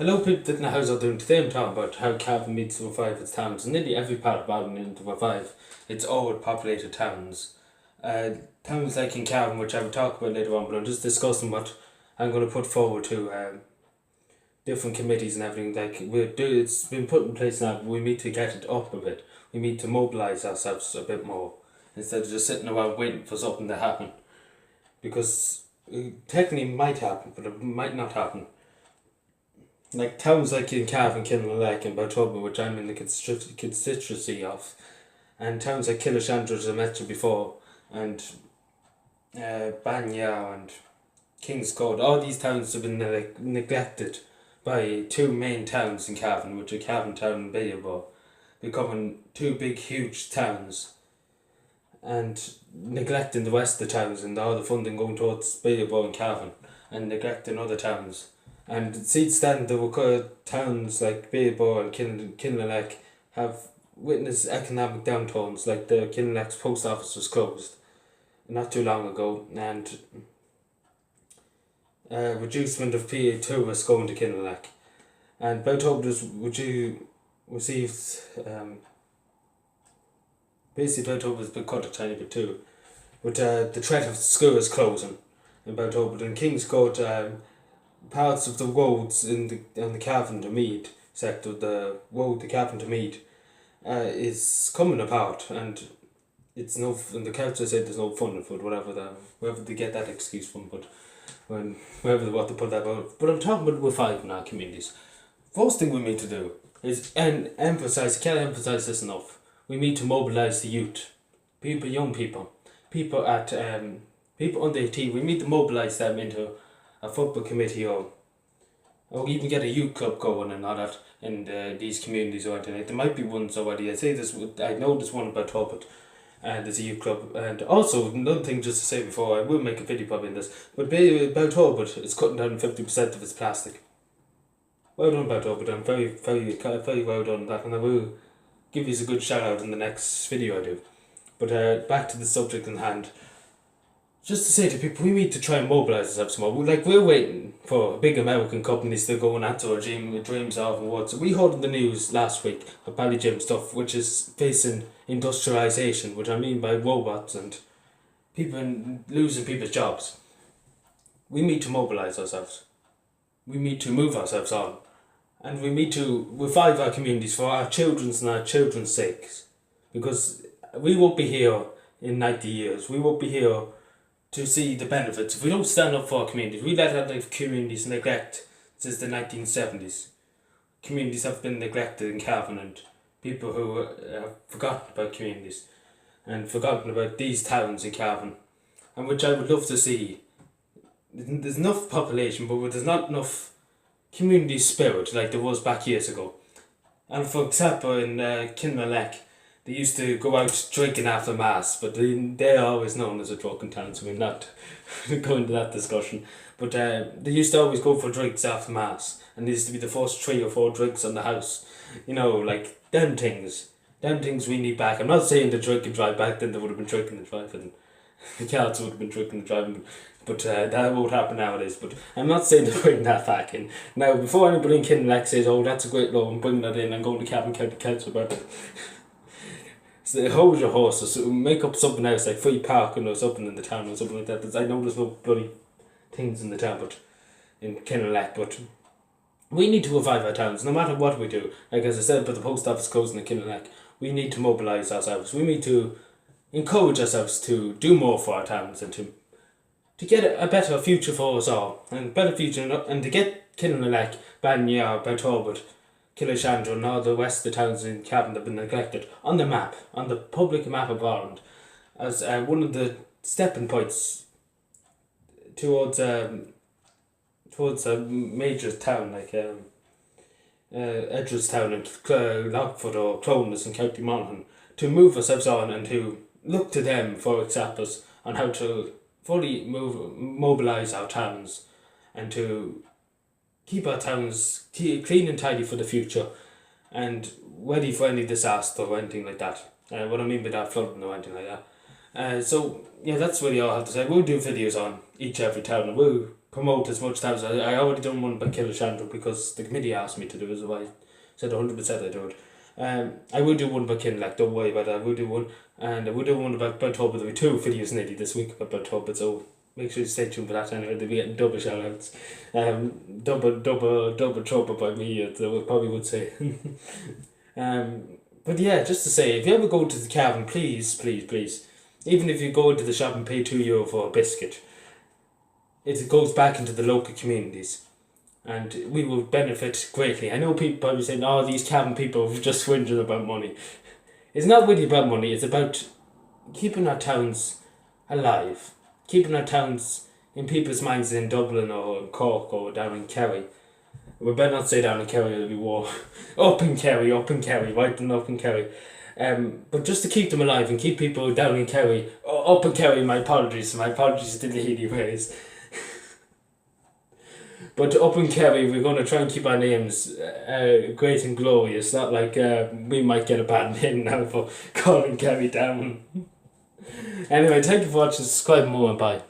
Hello people that know how's all doing. Today I'm talking about how Cavan meets to revive its towns. In nearly every part of Ireland in to revive its old populated towns. Towns like in Cavan, which I will talk about later on, but I'm just discussing what I'm going to put forward to different committees and everything. It's been put in place now, but we need to get it up a bit. We need to mobilise ourselves a bit more instead of just sitting around waiting for something to happen. Because it technically might happen, but it might not happen. Like towns like in Cavan, Kinloch and Bowtubber, which I'm in the constituency of, and towns like Killashandra, as I mentioned before, and Banya and Kingscourt, all these towns have been neglected by two main towns in Cavan, which are Cavan Town and Bayabo, becoming two big huge towns, and neglecting the rest of the towns and all the funding going towards Bayabo and Cavan, and neglecting other towns. And since then, the towns like Bayabo and Kinloch have witnessed economic downturns. Like the Kinloch's post office was closed not too long ago, and reducement of PA tourists going to Kinloch. And Bowtubber's received basically Bowtubber's been cut a tiny bit too, with the threat of schools closing in Bowtubber. And Kingscourt, parts of the roads on the Cavan to Mead sector, the road to Cavan to Mead, is coming apart, and it's no. And the council said there's no funding for it, wherever they get that excuse from, but wherever they want to put that out. But I'm talking about reviving our communities. First thing we need to do is emphasise. Can't emphasise this enough. We need to mobilise the youth, young people at people under 18. We need to mobilise them into a football committee or even get a youth club going and all that in these communities or anything. There might be ones already. I know there's one about Talbot, and there's a youth club. And also another thing just to say before, I will make a video probably in this, but about Talbot, it's cutting down 50% of its plastic. Well done about Talbot. I'm very well done on that, and I will give you a good shout out in the next video I do. But back to the subject in hand. Just to say to people, we need to try and mobilise ourselves more. We're waiting for big American companies to go and answer our dreams of and what. So we heard in the news last week of Ballygym stuff, which is facing industrialisation, which I mean by robots and people losing people's jobs. We need to mobilise ourselves. We need to move ourselves on. And we need to revive our communities for our children's and our children's sakes. Because we won't be here in 90 years. We won't be here to see the benefits. If we don't stand up for our communities, we let our communities neglect since the 1970s. Communities have been neglected in Cavan, and people who have forgotten about communities and forgotten about these towns in Cavan, and which I would love to see. There's enough population, but there's not enough community spirit like there was back years ago. And for example, in Kinloch, they used to go out drinking after mass, but they're always known as a drunken town, so we're not going to that discussion. But they used to always go for drinks after mass, and there used to be the first 3 or 4 drinks on the house. You know, like them things we need back. I'm not saying the drink and drive. Back then they would have been drinking and driving. The cats would have been drinking and driving, but that won't happen nowadays. But I'm not saying to bring that back in. Now, before anybody in Kinloch says, oh, that's a great law, I'm bringing that in, I'm going to Cavan County Council about it. So hold your horses, so make up something else like free parking or something in the town or something like that. I know there's no bloody things in the town, but in Kinloch, but we need to revive our towns no matter what we do. Like as I said, but the post office closing in Kinloch, we need to mobilise ourselves. We need to encourage ourselves to do more for our towns and to get a better future for us all, and a better future, and to get Kinloch, Banya, Bowtubber, Killashandra and all the rest of the towns in Cavan that have been neglected on the map, on the public map of Ireland, as one of the stepping points towards a major town like Edgeworthstown and Lockfoot or Clonus in County Monaghan, to move ourselves on and to look to them for examples on how to fully mobilise our towns and to keep our towns clean and tidy for the future and ready for any disaster or anything like that. What I mean by that, flooding or anything like that. So yeah, that's really all I have to say. We'll do videos on every town, and we'll promote as much times. I already done one about Killashandra because the committee asked me to do it, so I said 100% I do it. I will do one about Kinloch, don't worry about it. I will do one, and I will do one about Beltobin. There'll be 2 videos nearly this week about Beltobin, so make sure you stay tuned for that anyway. They'll be getting double shout outs. Double trouble by me, I probably would say. But yeah, just to say, if you ever go to the Cavan, please, even if you go into the shop and pay €2 for a biscuit, it goes back into the local communities, and we will benefit greatly. I know people probably saying, "Oh, these Cavan people are just swindling about money." It's not really about money. It's about keeping our towns alive, keeping our towns in people's minds in Dublin or in Cork or down in Kerry. We better not say down in Kerry, it'll be war. Up in Kerry, right and up in Kerry. But just to keep them alive and keep people down in Kerry, up in Kerry, my apologies to the lady ways. But up in Kerry, we're going to try and keep our names great and glorious, not like we might get a bad name now for calling Kerry down. Anyway, thank you for watching, subscribe more and bye.